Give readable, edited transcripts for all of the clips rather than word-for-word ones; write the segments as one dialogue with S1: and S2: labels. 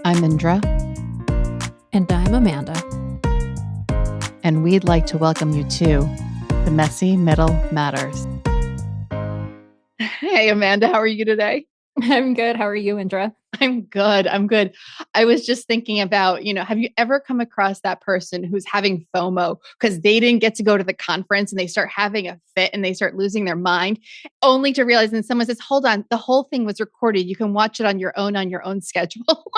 S1: I'm Indra.
S2: And I'm Amanda.
S1: And we'd like to welcome you to The Messy Middle Matters. Hey, Amanda, how are you today?
S2: I'm good. How are you, Indra?
S1: I'm good. I was just thinking about, have you ever come across that person who's having FOMO because they didn't get to go to the conference and they start having a fit and they start losing their mind only to realize, and someone says, hold on, the whole thing was recorded. You can watch it on your own schedule.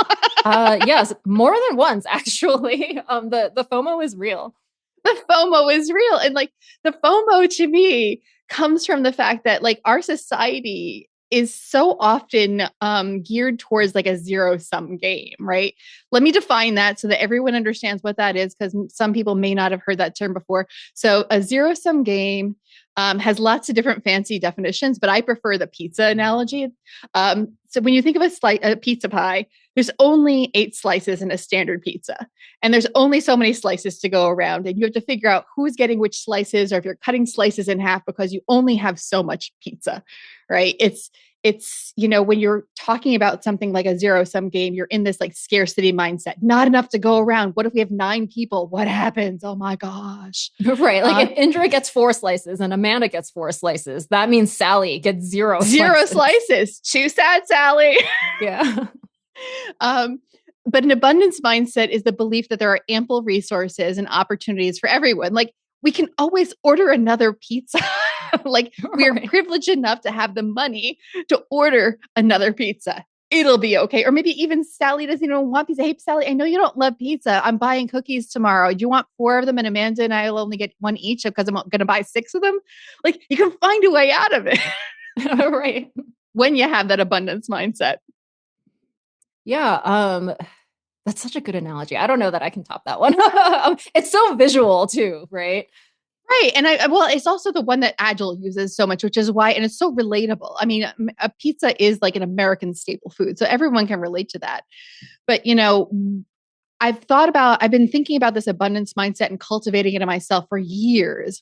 S2: Yes, more than once, actually. The FOMO is real.
S1: The FOMO is real. And the FOMO to me comes from the fact that our society is so often geared towards a zero-sum game, right? Let me define that so that everyone understands what that is, because some people may not have heard that term before. So a zero-sum game has lots of different fancy definitions, but I prefer the pizza analogy. So when you think of a pizza pie, there's only 8 slices in a standard pizza, and there's only so many slices to go around, and you have to figure out who's getting which slices, or if you're cutting slices in half because you only have so much pizza, right? It's when you're talking about something like a zero-sum game, you're in this scarcity mindset. Not enough to go around. What if we have 9 people? What happens? Oh my gosh.
S2: Right. If Indra gets 4 slices and Amanda gets 4 slices, that means Sally gets 0
S1: slices. Too sad, Sally.
S2: Yeah.
S1: But an abundance mindset is the belief that there are ample resources and opportunities for everyone. We can always order another pizza. We're privileged enough to have the money to order another pizza. It'll be okay. Or maybe even Sally doesn't even want pizza. Hey, Sally, I know you don't love pizza. I'm buying cookies tomorrow. Do you want 4 of them? And Amanda and I will only get 1 each because I'm going to buy 6 of them. You can find a way out of it.
S2: Right.
S1: When you have that abundance mindset.
S2: Yeah. That's such a good analogy. I don't know that I can top that one. It's so visual too, right?
S1: Right. And it's also the one that Agile uses so much, which is why, and it's so relatable. I mean, a pizza is an American staple food, so everyone can relate to that. But, I've been thinking about this abundance mindset and cultivating it in myself for years.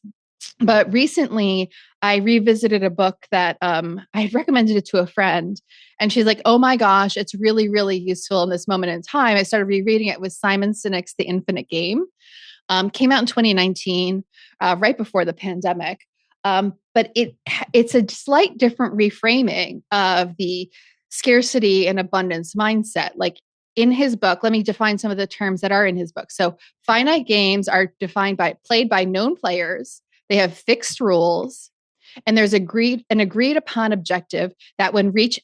S1: But recently I revisited a book that I had recommended it to a friend, and she's like, oh my gosh, it's really, really useful in this moment in time. I started rereading it with Simon Sinek's The Infinite Game. Came out in 2019, right before the pandemic. But it's a slight different reframing of the scarcity and abundance mindset. In his book, let me define some of the terms that are in his book. So finite games are played by known players. They have fixed rules, and there's an agreed upon objective that when reached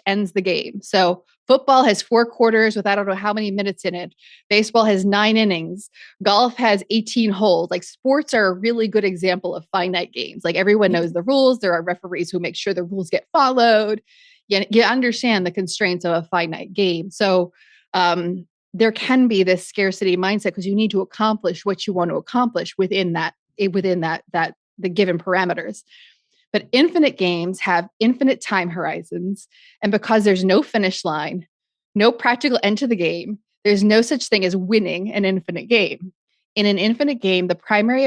S1: ends the game. So football has 4 quarters with I don't know how many minutes in it. Baseball has 9 innings. Golf has 18 holes. Sports are a really good example of finite games. Everyone knows the rules. There are referees who make sure the rules get followed. You understand the constraints of a finite game. So there can be this scarcity mindset because you need to accomplish what you want to accomplish within the given parameters. But infinite games have infinite time horizons. And because there's no finish line, no practical end to the game, there's no such thing as winning an infinite game. In an infinite game, the primary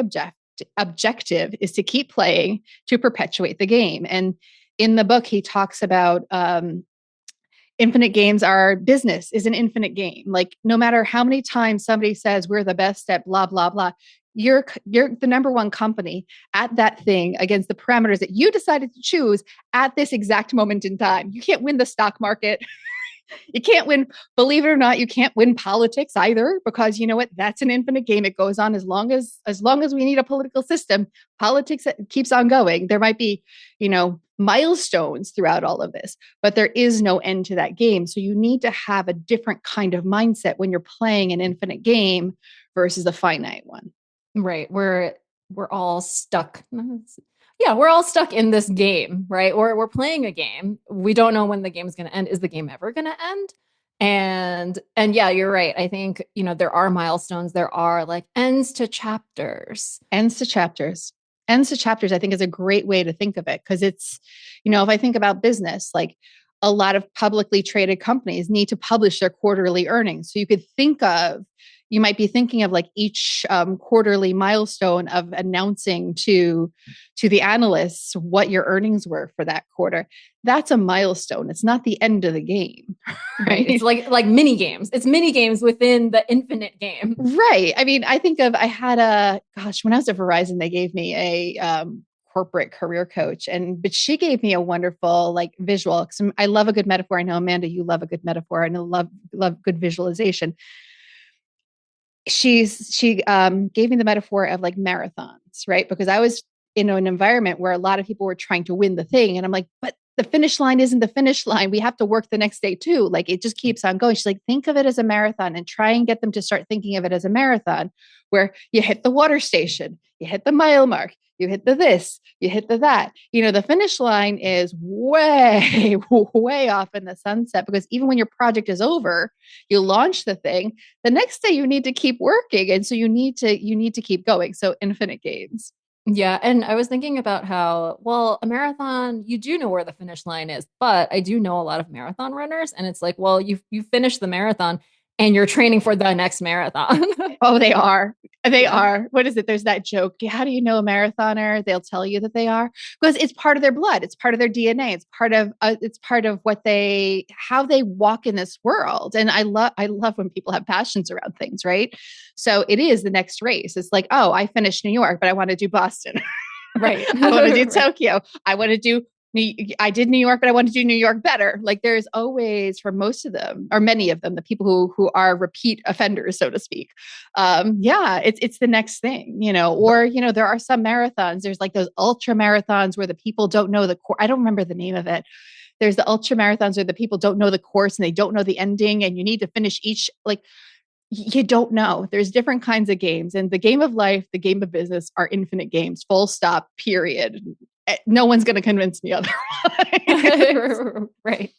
S1: objective is to keep playing to perpetuate the game. And in the book, he talks about infinite games are business is an infinite game. No matter how many times somebody says we're the best at blah, blah, blah, you're the number one company at that thing against the parameters that you decided to choose at this exact moment in time. You can't win the stock market. You can't win, believe it or not, you can't win politics either, because you know what? That's an infinite game. It goes on as long as we need a political system. Politics keeps on going. There might be, milestones throughout all of this, but there is no end to that game. So you need to have a different kind of mindset when you're playing an infinite game versus a finite one.
S2: Right. We're all stuck. Yeah, we're all stuck in this game, right? We're playing a game. We don't know when the game is going to end. Is the game ever going to end? And yeah, you're right. I think, there are milestones. There are ends to chapters.
S1: Ends to chapters, I think, is a great way to think of it. Because it's, if I think about business, a lot of publicly traded companies need to publish their quarterly earnings. So you could think of, you might be thinking of like each quarterly milestone of announcing to the analysts what your earnings were for that quarter. That's a milestone. It's not the end of the game.
S2: Right. It's like mini games. It's mini games within the infinite game.
S1: Right. I mean, I had when I was at Verizon, they gave me a corporate career coach, but she gave me a wonderful like visual. Cause I love a good metaphor. I know, Amanda, you love a good metaphor, and I love good visualization. She gave me the metaphor of like marathons, right? Because I was in an environment where a lot of people were trying to win the thing. And I'm like, but the finish line isn't the finish line. We have to work the next day too. Like it just keeps on going. She's like, think of it as a marathon and try and get them to start thinking of it as a marathon where you hit the water station, you hit the mile mark, you hit the this, you hit the that. The finish line is way, way off in the sunset because even when your project is over, you launch the thing. The next day you need to keep working. And so you need to keep going. So infinite games.
S2: Yeah. And I was thinking about how, well, a marathon, you do know where the finish line is, but I do know a lot of marathon runners. And it's like, well, you finished the marathon and you're training for the next marathon.
S1: Oh, they are. They are. What is it? There's that joke. How do you know a marathoner? They'll tell you that they are because it's part of their blood. It's part of their DNA. It's part of how they walk in this world. And I love when people have passions around things, right? So it is the next race. It's like, oh, I finished New York, but I want to do Boston.
S2: Right.
S1: I want to do Tokyo. I did New York, but I want to do New York better. Like there's always, for most of them, or many of them, the people who are repeat offenders, so to speak. It's the next thing, or, there are some marathons. There's like those ultra marathons where the people don't know the course. I don't remember the name of it. There's the ultra marathons where the people don't know the course and they don't know the ending and you need to finish each, like, you don't know. There's different kinds of games, and the game of life, the game of business are infinite games, full stop, period. No one's going to convince me otherwise.
S2: Right.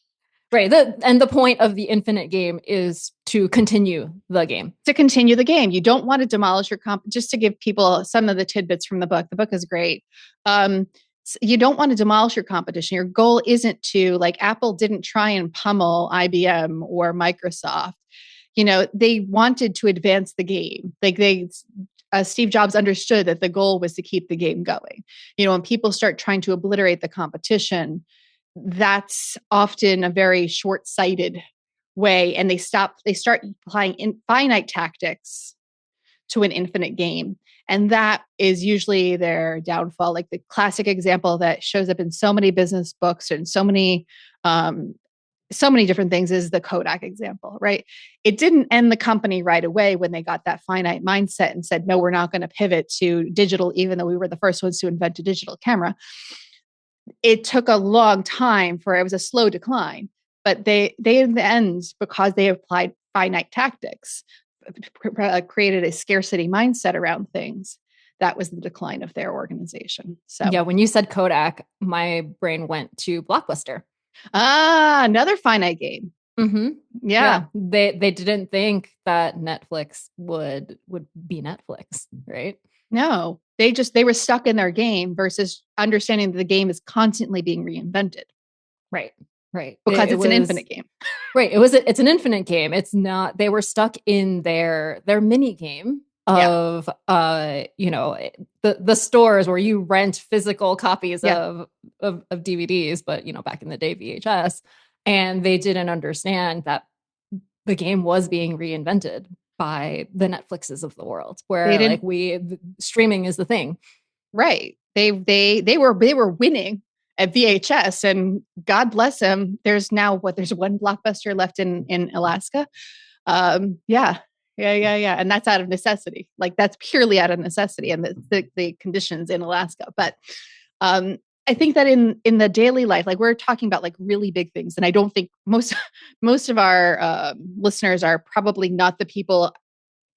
S2: And the point of the infinite game is to continue the game.
S1: To continue the game. You don't want to demolish your just to give people some of the tidbits from the book. The book is great. You don't want to demolish your competition. Your goal isn't to, like, Apple didn't try and pummel IBM or Microsoft. They wanted to advance the game. Like Steve Jobs understood that the goal was to keep the game going. When people start trying to obliterate the competition, that's often a very short-sighted way. And they start applying finite tactics to an infinite game. And that is usually their downfall. Like the classic example that shows up in so many business books and so many different things is the Kodak example, right? It didn't end the company right away when they got that finite mindset and said, no, we're not going to pivot to digital, even though we were the first ones to invent a digital camera. It took a long time it was a slow decline, but they in the end, because they applied finite tactics, created a scarcity mindset around things. That was the decline of their organization. So
S2: yeah, when you said Kodak, my brain went to Blockbuster.
S1: Another finite game.
S2: Mm-hmm.
S1: Yeah.
S2: They didn't think that Netflix would be Netflix, right?
S1: No, they were stuck in their game versus understanding that the game is constantly being reinvented.
S2: Right.
S1: Because it's an infinite game.
S2: Right. It's an infinite game. It's not, they were stuck in their mini game of the stores where you rent physical copies of DVDs, but back in the day VHS, and they didn't understand that the game was being reinvented by the Netflixes of the world, where streaming is the thing.
S1: Right. They were winning at VHS, and God bless them. There's one Blockbuster left in Alaska. Yeah. And that's out of necessity. Like that's purely out of necessity and the conditions in Alaska. But I think that in the daily life, like we're talking about like really big things. And I don't think most of our listeners are probably not the people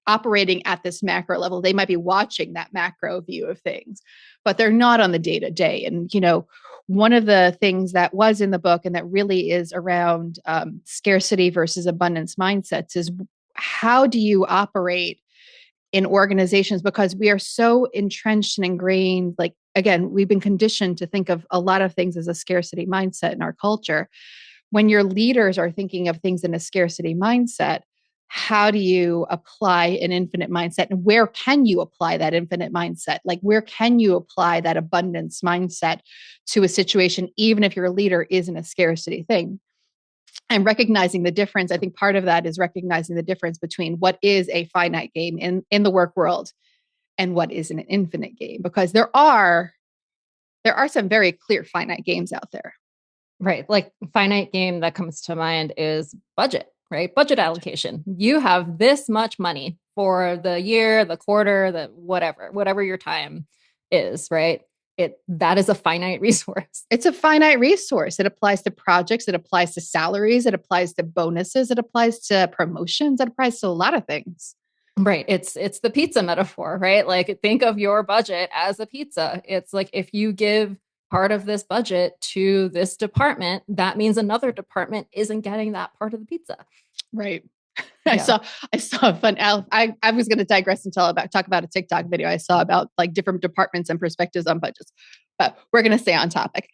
S1: operating at this macro level. They might be watching that macro view of things, but they're not on the day to day. And, one of the things that was in the book and that really is around scarcity versus abundance mindsets is how do you operate in organizations? Because we are so entrenched and ingrained. Like, again, we've been conditioned to think of a lot of things as a scarcity mindset in our culture. When your leaders are thinking of things in a scarcity mindset, how do you apply an infinite mindset, and where can you apply that infinite mindset? Like, where can you apply that abundance mindset to a situation, even if your leader isn't a scarcity thing? And recognizing the difference. I think part of that is recognizing the difference between what is a finite game in the work world and what is an infinite game, because there are some very clear finite games out there.
S2: Right. Like finite game that comes to mind is budget, right? Budget allocation. You have this much money for the year, the quarter, the whatever your time is, right? That is a finite resource.
S1: It's a finite resource. It applies to projects, it applies to salaries, it applies to bonuses, it applies to promotions, it applies to a lot of things.
S2: Right. It's the pizza metaphor, right? Like think of your budget as a pizza. It's like if you give part of this budget to this department, that means another department isn't getting that part of the pizza.
S1: Right.
S2: Yeah.
S1: I saw a fun. I was going to digress and talk about a TikTok video I saw about like different departments and perspectives on budgets, but we're going to stay on topic.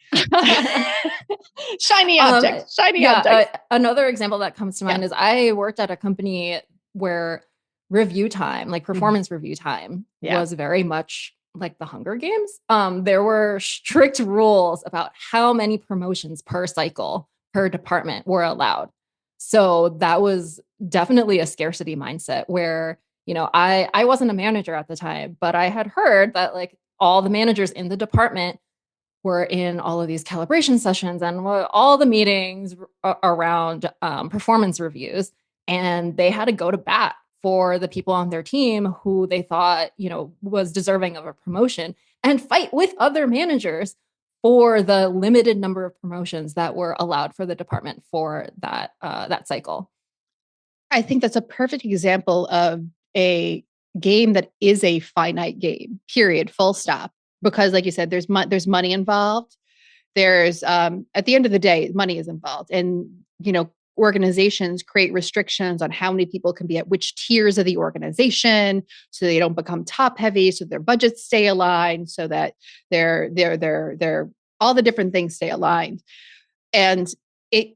S1: Shiny objects. Shiny objects.
S2: Another example that comes to mind is I worked at a company where review time, like performance review time, was very much like the Hunger Games. There were strict rules about how many promotions per cycle per department were allowed. So that was definitely a scarcity mindset where, I wasn't a manager at the time, but I had heard that like all the managers in the department were in all of these calibration sessions and all the meetings around performance reviews. And they had to go to bat for the people on their team who they thought, was deserving of a promotion and fight with other managers for the limited number of promotions that were allowed for the department for that cycle.
S1: I think that's a perfect example of a game that is a finite game, period, full stop. Because like you said, there's money involved. There's at the end of the day, money is involved. And, organizations create restrictions on how many people can be at which tiers of the organization, so they don't become top heavy, so their budgets stay aligned, so that they're all the different things stay aligned. And I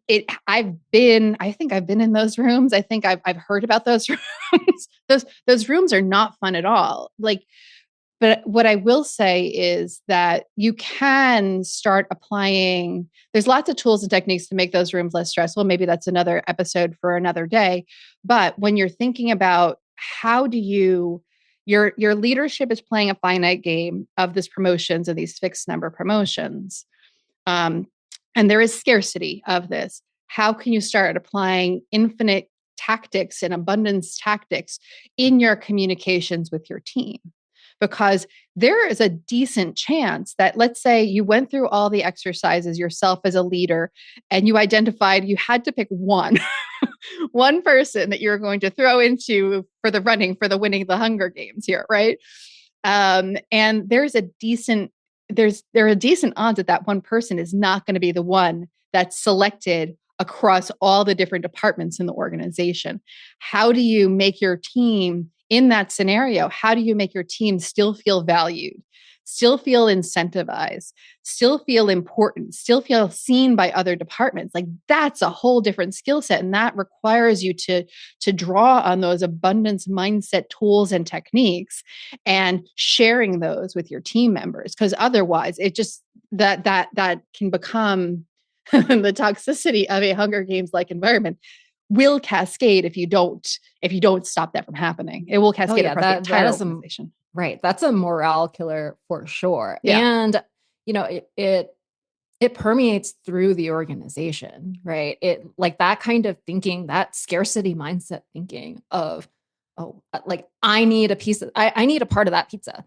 S1: think I've been in those rooms. I think I've heard about those rooms. Those rooms are not fun at all. But what I will say is that you can start applying, there's lots of tools and techniques to make those rooms less stressful. Maybe that's another episode for another day. But when you're thinking about how do your leadership is playing a finite game of this promotions and these fixed number promotions. And there is scarcity of this. How can you start applying infinite tactics and abundance tactics in your communications with your team? Because there is a decent chance that, let's say you went through all the exercises yourself as a leader and you identified you had to pick one person that you're going to throw into for the winning the Hunger Games here, right? And there are decent odds that one person is not going to be the one that's selected across all the different departments in the organization. How do you make your team in that scenario? How do you make your team still feel valued, still feel incentivized, still feel important, still feel seen by other departments? Like, that's a whole different skill set. And that requires you to draw on those abundance mindset tools and techniques and sharing those with your team members. Because otherwise it just, that can become the toxicity of a Hunger Games like environment will cascade if you don't stop that from happening. It will cascade across the entire organization.
S2: Right. That's a morale killer for sure.
S1: Yeah.
S2: And, it permeates through the organization, right? It like that kind of thinking, that scarcity mindset thinking of, like I need a part of that pizza.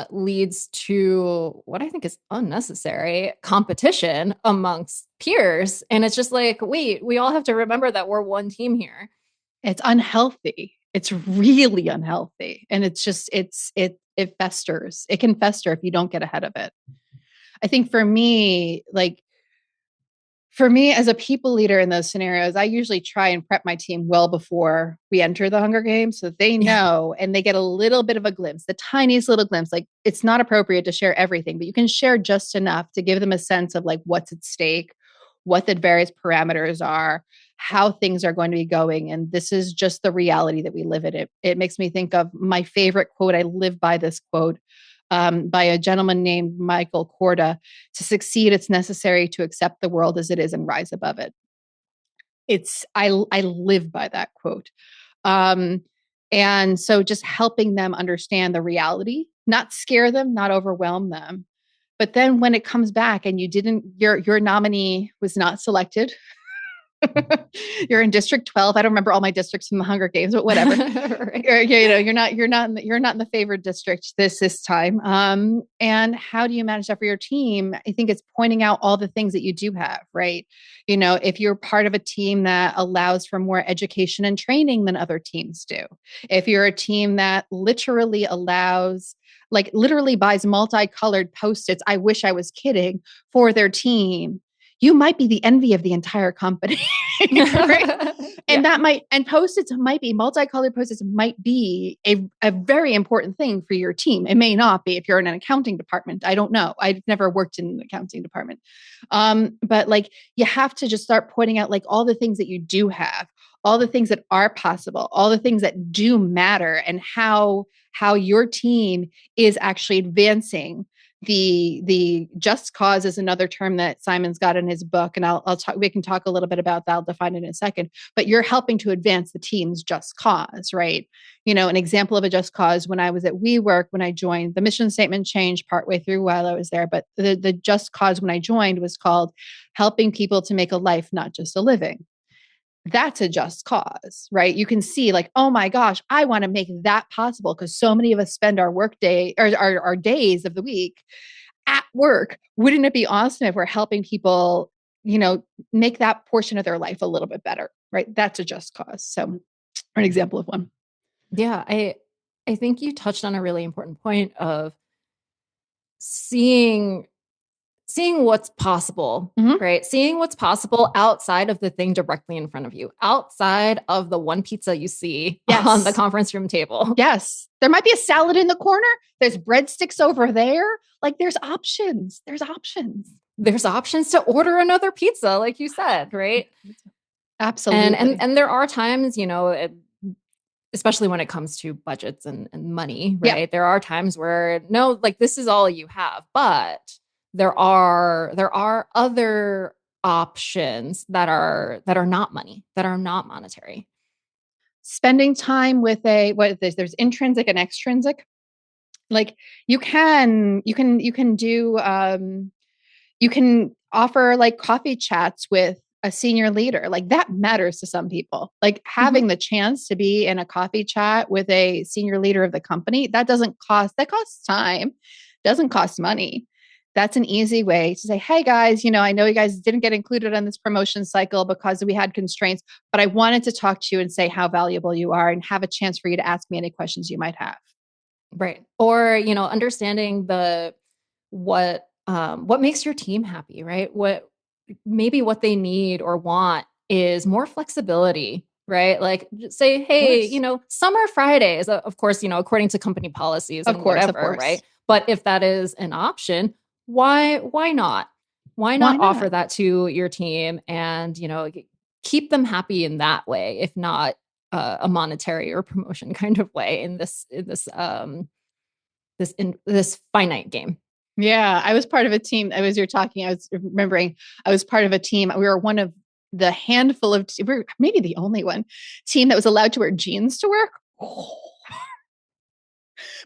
S2: Leads to what I think is unnecessary competition amongst peers. And it's just like, wait, we all have to remember that we're one team here.
S1: It's unhealthy. It's really unhealthy. And it's just, it festers. It can fester if you don't get ahead of it. I think for me as a people leader in those scenarios, I usually try and prep my team well before we enter the Hunger Games so that they know and they get a little bit of a glimpse, the tiniest little glimpse. Like, it's not appropriate to share everything, but you can share just enough to give them a sense of like what's at stake, what the various parameters are, how things are going to be going. And this is just the reality that we live in. It makes me think of my favorite quote. I live by this quote by a gentleman named Michael Korda: "To succeed, it's necessary to accept the world as it is and rise above it." I live by that quote. And so just helping them understand the reality, not scare them, not overwhelm them. But then when it comes back and your nominee was not selected, you're in District 12. I don't remember all my districts from the Hunger Games, but whatever. Right. You're not in the favored district this time. And how do you manage that for your team? I think it's pointing out all the things that you do have, right? If you're part of a team that allows for more education and training than other teams do, if you're a team that literally buys multicolored Post-its, I wish I was kidding, for their team, you might be the envy of the entire company. Right? And multicolored Post-its might be a very important thing for your team. It may not be if you're in an accounting department. I don't know. I've never worked in an accounting department. But you have to just start pointing out all the things that you do have, all the things that are possible, all the things that do matter, and how your team is actually advancing. The just cause is another term that Simon's got in his book, and we can talk a little bit about that. I'll define it in a second, but you're helping to advance the team's just cause, right? An example of a just cause: when I was at WeWork, when I joined, the mission statement changed partway through while I was there, but the just cause when I joined was called helping people to make a life, not just a living. That's a just cause, right? You can see oh my gosh, I want to make that possible because so many of us spend our work day or our days of the week at work. Wouldn't it be awesome if we're helping people, make that portion of their life a little bit better, right? That's a just cause. So an example of one.
S2: Yeah. I think you touched on a really important point of seeing what's possible, right? Seeing what's possible outside of the thing directly in front of you, outside of the one pizza you see on the conference room table.
S1: Yes. There might be a salad in the corner. There's breadsticks over there. There's options. There's options
S2: to order another pizza, like you said, right?
S1: Absolutely.
S2: And there are times, especially when it comes to budgets and money, right? Yeah. There are times where this is all you have, but there are other options that are not money, that are not monetary.
S1: Spending time with there's intrinsic and extrinsic. You can offer coffee chats with a senior leader. That matters to some people. Having the chance to be in a coffee chat with a senior leader of the company, that costs time, doesn't cost money. That's an easy way to say, hey guys, I know you guys didn't get included on this promotion cycle because we had constraints, but I wanted to talk to you and say how valuable you are and have a chance for you to ask me any questions you might have.
S2: Right. Or, understanding what makes your team happy, right? What they need or want is more flexibility, right? Just say, hey, summer Fridays, of course, according to company policies and whatever, right? But if that is an option, why not? Why not offer that to your team and, keep them happy in that way, if not a monetary or promotion kind of way in this finite game.
S1: Yeah, I was part of a team. As you're talking, I was remembering I was part of a team. We were one of the handful of, we were maybe the only team that was allowed to wear jeans to work.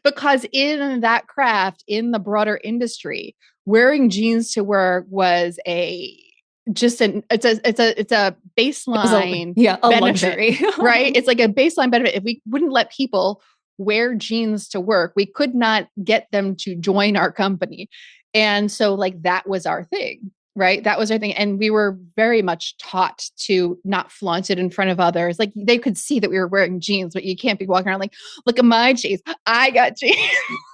S1: Because in that craft, in the broader industry, wearing jeans to work was it's a baseline
S2: a luxury.
S1: Right? It's like a baseline benefit. If we wouldn't let people wear jeans to work, we could not get them to join our company. And so that was our thing, right? That was our thing. And we were very much taught to not flaunt it in front of others. They could see that we were wearing jeans, but you can't be walking around look at my jeans. I got jeans.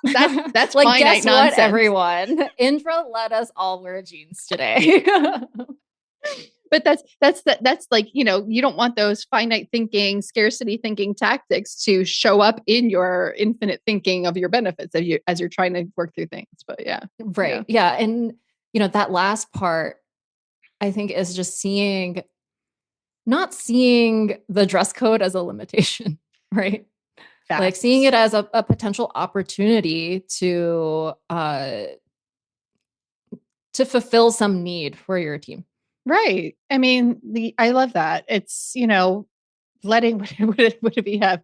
S1: That's finite
S2: guess
S1: nonsense.
S2: What, everyone? Indra let us all wear jeans today.
S1: But that's you don't want those finite thinking, scarcity thinking tactics to show up in your infinite thinking of your benefits as you're trying to work through things. But yeah.
S2: Right. Yeah. And, that last part, I think is just not seeing the dress code as a limitation, right? Like seeing
S1: Facts.
S2: it as a potential opportunity to fulfill some need for your team.
S1: Right. I mean, I love that. It's, letting what did we have?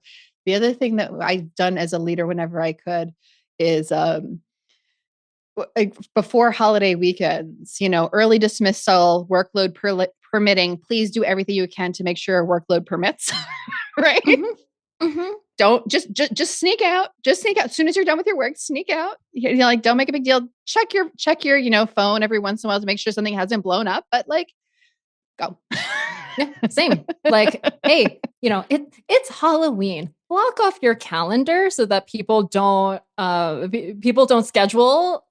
S1: The other thing that I've done as a leader whenever I could is like before holiday weekends, early dismissal, workload permitting, please do everything you can to make sure workload permits. Right.
S2: Mm-hmm. Mm-hmm.
S1: Don't just sneak out. Just sneak out. As soon as you're done with your work, sneak out. Like don't make a big deal. Check your phone every once in a while to make sure something hasn't blown up. But like, go.
S2: Yeah, same. Like, hey, it's Halloween. Block off your calendar so that people don't schedule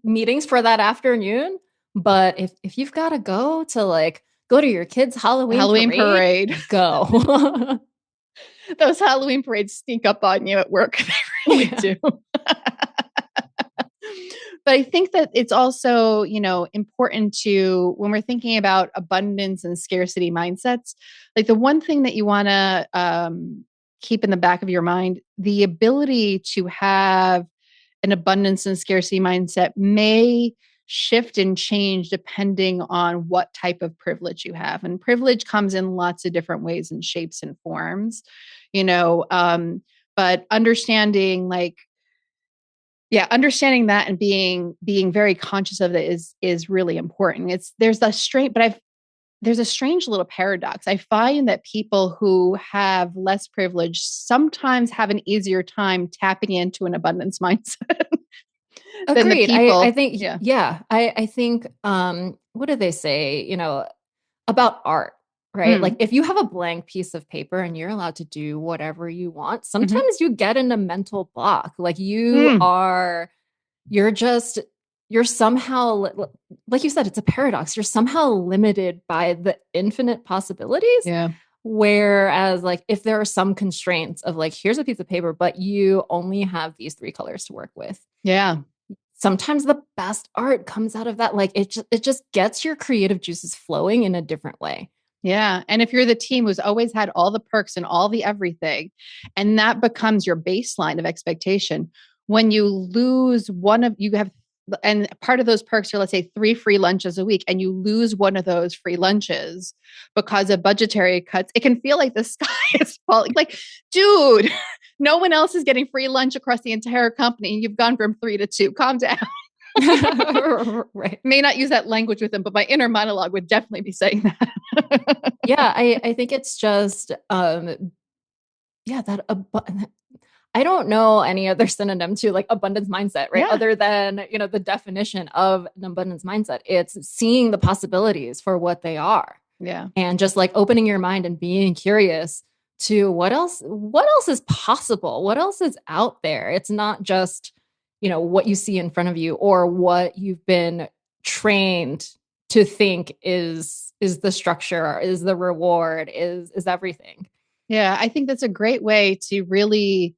S2: meetings for that afternoon. But if you've got to go to your kids' Halloween
S1: Halloween parade.
S2: go.
S1: Those Halloween parades sneak up on you at work. They really do. But I think that it's also, important to, when we're thinking about abundance and scarcity mindsets, like the one thing that you want to keep in the back of your mind, the ability to have an abundance and scarcity mindset may shift and change depending on what type of privilege you have. And privilege comes in lots of different ways and shapes and forms, but understanding understanding that and being very conscious of it is really important. There's a strange little paradox. I find that people who have less privilege sometimes have an easier time tapping into an abundance mindset than the
S2: Agreed. I
S1: people.
S2: think,
S1: Yeah.
S2: yeah, I think, what do they say, about art, right? Like
S1: Mm.
S2: if you have a blank piece of paper and you're allowed to do whatever you want,
S1: Hmm.
S2: sometimes you get in a mental block. Like
S1: Mm.
S2: you're just, you're somehow, like you said, it's a paradox. You're somehow limited by the infinite possibilities.
S1: Yeah.
S2: Whereas, like, if there are some constraints of like, here's a piece of paper, but you only have these three colors to work with,
S1: Yeah.
S2: sometimes the best art comes out of that. Like it just gets your creative juices flowing in a different way.
S1: Yeah. And if you're the team who's always had all the perks and all the everything, and that becomes your baseline of expectation, when you lose you have, and part of those perks are, let's say, 3 free lunches a week, and you lose one of those free lunches because of budgetary cuts, it can feel like the sky is falling. Like, dude, no one else is getting free lunch across the entire company. You've gone from 3 to 2. Calm down.
S2: Right.
S1: May not use that language with them, but my inner monologue would definitely be saying that.
S2: Yeah, I think it's just yeah, I don't know any other synonym to like abundance mindset, right?
S1: Yeah.
S2: Other than, the definition of an abundance mindset. It's seeing the possibilities for what they are
S1: Yeah.
S2: and just like opening your mind and being curious to what else is possible? What else is out there? It's not just, what you see in front of you or what you've been trained to think is the structure, is the reward, is everything.
S1: Yeah. I think that's a great way to really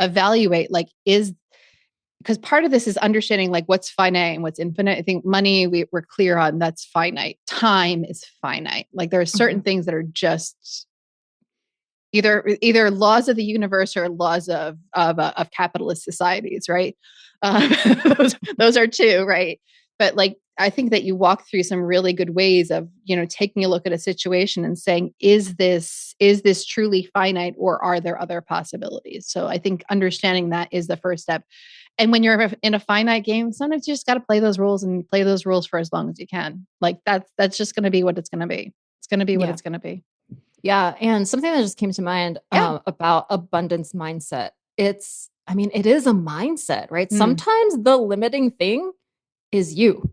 S1: evaluate, like, because part of this is understanding like what's finite and what's infinite. I think money, we're clear on, that's finite. Time is finite. Like there are certain
S2: Mhm.
S1: things that are just either laws of the universe or laws of capitalist societies, right? Um, those are two, right? But like I think that you walk through some really good ways of taking a look at a situation and saying, is this truly finite, or are there other possibilities? So I think understanding that is the first step. And when you're in a finite game, sometimes you just got to play those rules and play those rules for as long as you can. Like that's just going to be what it's going to be. It's going to be what
S2: Yeah.
S1: it's going to be.
S2: Yeah. And something that just came to mind
S1: Yeah.
S2: about abundance mindset. It is a mindset, right?
S1: Mm.
S2: Sometimes the limiting thing is you.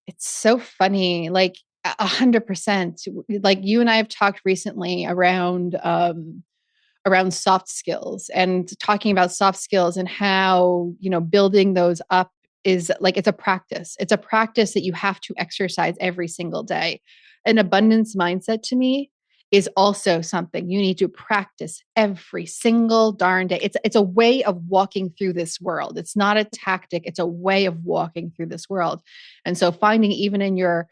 S1: It's so funny. Like 100%. Like you and I have talked recently around soft skills, and talking about soft skills and how, building those up is like, it's a practice. It's a practice that you have to exercise every single day. An abundance mindset to me is also something you need to practice every single darn day. It's a way of walking through this world. It's not a tactic, it's a way of walking through this world. And so finding even in your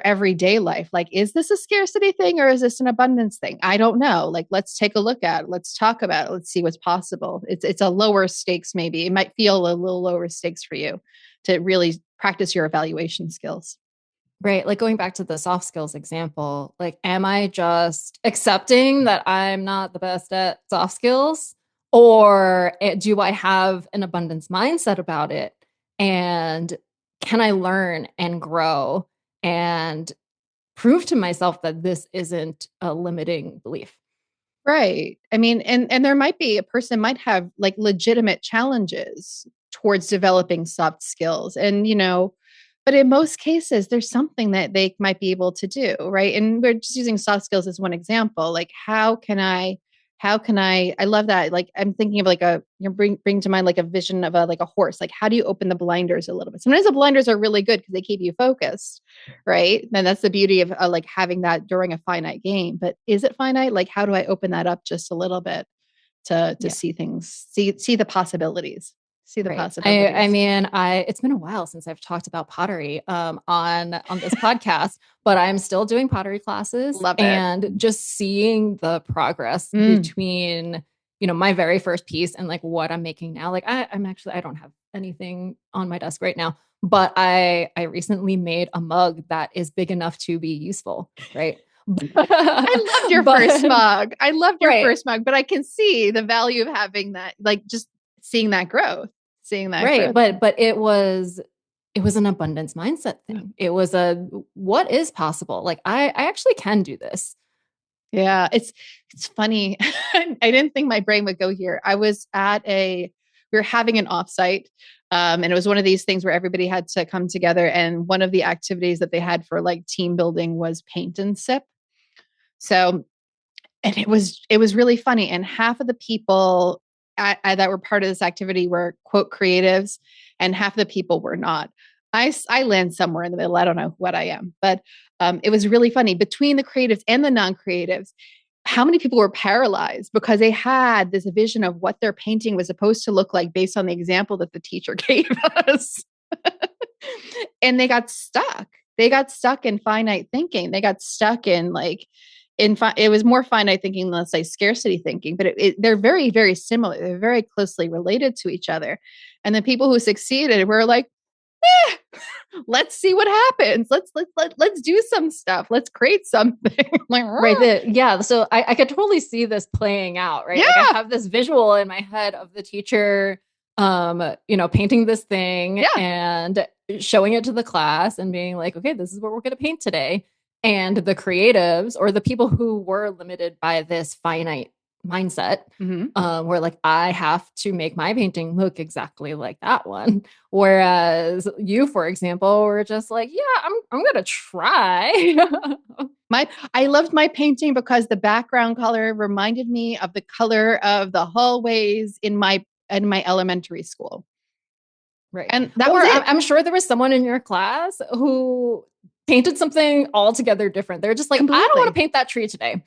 S1: everyday life, like, is this a scarcity thing or is this an abundance thing? I don't know. Like, let's take a look at it. Let's talk about it. Let's see what's possible. It's a lower stakes, maybe. It might feel a little lower stakes for you to really practice your evaluation skills.
S2: Right. Like going back to the soft skills example, like, am I just accepting that I'm not the best at soft skills? Or do I have an abundance mindset about it? And can I learn and grow and prove to myself that this isn't a limiting belief?
S1: Right. I mean, and there might be a person might have like legitimate challenges towards developing soft skills. And, but in most cases, there's something that they might be able to do, right? And we're just using soft skills as one example. Like, I love that. Like, I'm thinking of like bring to mind like a vision of a horse. Like, how do you open the blinders a little bit? Sometimes the blinders are really good because they keep you focused, right? And that's the beauty of like having that during a finite game. But is it finite? Like, how do I open that up just a little bit to see things, see the possibilities? See the
S2: Right.
S1: possibilities.
S2: I mean, it's been a while since I've talked about pottery on this podcast, but I'm still doing pottery classes.
S1: Love it.
S2: And just seeing the progress between, my very first piece and like what I'm making now. Like I don't have anything on my desk right now, but I recently made a mug that is big enough to be useful, right?
S1: I loved your first mug. I loved your first mug, but I can see the value of having that, like just seeing that growth.
S2: Right. But it was an abundance mindset thing. It was what is possible? Like I actually can do this.
S1: Yeah. It's funny. I didn't think my brain would go here. We were having an offsite. And it was one of these things where everybody had to come together. And one of the activities that they had for like team building was paint and sip. So, and it was really funny. And half of the people that were part of this activity were quote creatives, and half of the people were not. I land somewhere in the middle. I don't know what I am, but it was really funny between the creatives and the non-creatives. How many people were paralyzed because they had this vision of what their painting was supposed to look like based on the example that the teacher gave us. And they got stuck. They got stuck in finite thinking. They got stuck in like, it was more finite thinking than, let's say, scarcity thinking, but they're very, very similar. They're very closely related to each other. And the people who succeeded were like, let's see what happens. Let's do some stuff. Let's create something. Like,
S2: right. Yeah. So I could totally see this playing out, right?
S1: Yeah.
S2: Like I have this visual in my head of the teacher, painting this thing and showing it to the class and being like, okay, this is what we're going to paint today. And the creatives or the people who were limited by this finite mindset were like, I have to make my painting look exactly like that one. Whereas you, for example, were just like, yeah, I'm going to try.
S1: I loved my painting because the background color reminded me of the color of the hallways in my elementary school.
S2: Right.
S1: And that was it.
S2: I'm sure there was someone in your class who painted something altogether different. They're just like, completely. I don't want to paint that tree today.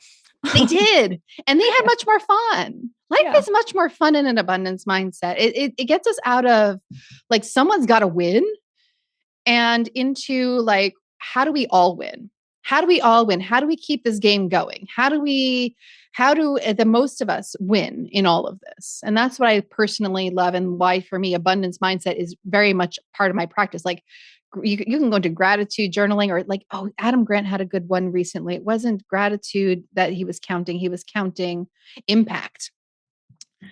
S1: They did. And they had much more fun. Life is much more fun in an abundance mindset. It gets us out of like, someone's got to win and into like, how do we all win? How do we all win? How do we keep this game going? How do the most of us win in all of this? And that's what I personally love, and why for me, abundance mindset is very much part of my practice. Like you can go into gratitude journaling, or like, Adam Grant had a good one recently. It wasn't gratitude that he was counting impact.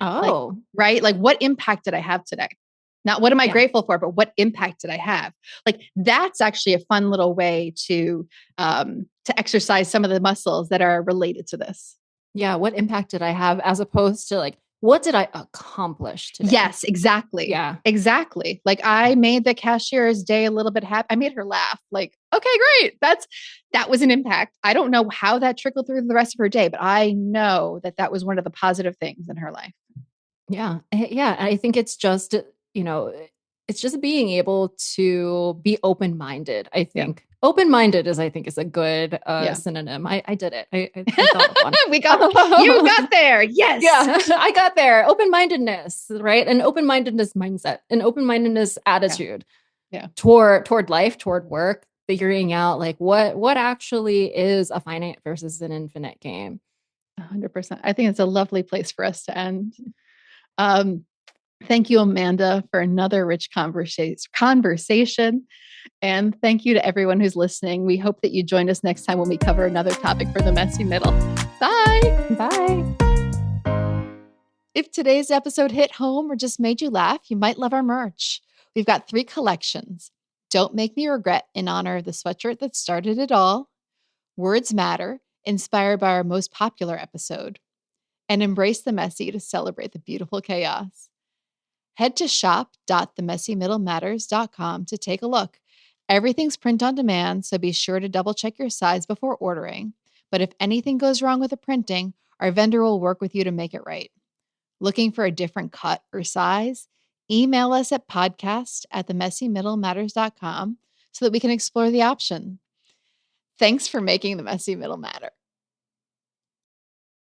S2: Oh,
S1: right. Like, what impact did I have today? Not what am I grateful for, but what impact did I have? Like, that's actually a fun little way to exercise some of the muscles that are related to this.
S2: Yeah. What impact did I have, as opposed to like, what did I accomplish today?
S1: Yes, exactly.
S2: Yeah,
S1: exactly. Like, I made the cashier's day a little bit happy. I made her laugh. Like, okay, great. That was an impact. I don't know how that trickled through the rest of her day, but I know that was one of the positive things in her life.
S2: Yeah. Yeah. I think it's just, it's just being able to be open-minded, I
S1: Yeah.
S2: think. Open-minded is, I think, is a good
S1: Yeah.
S2: synonym. I did it. I thought of one.
S1: You got there. Yes.
S2: Yeah, I got there. Open-mindedness, right? An open-mindedness mindset, an open-mindedness attitude
S1: Yeah.
S2: toward life, toward work, figuring out like what actually is a finite versus an infinite game.
S1: 100%. I think it's a lovely place for us to end. Thank you, Amanda, for another rich conversation. And thank you to everyone who's listening. We hope that you join us next time when we cover another topic for the messy middle. Bye.
S2: Bye.
S1: If today's episode hit home or just made you laugh, you might love our merch. We've got 3 collections. Don't Make Me Regret, in honor of the sweatshirt that started it all. Words Matter, inspired by our most popular episode. And Embrace the Messy, to celebrate the beautiful chaos. Head to shop.themessymiddlematters.com to take a look. Everything's print on demand, so be sure to double check your size before ordering. But if anything goes wrong with the printing, our vendor will work with you to make it right. Looking for a different cut or size? Email us at podcast@themessymiddlematters.com so that we can explore the option. Thanks for making the messy middle matter.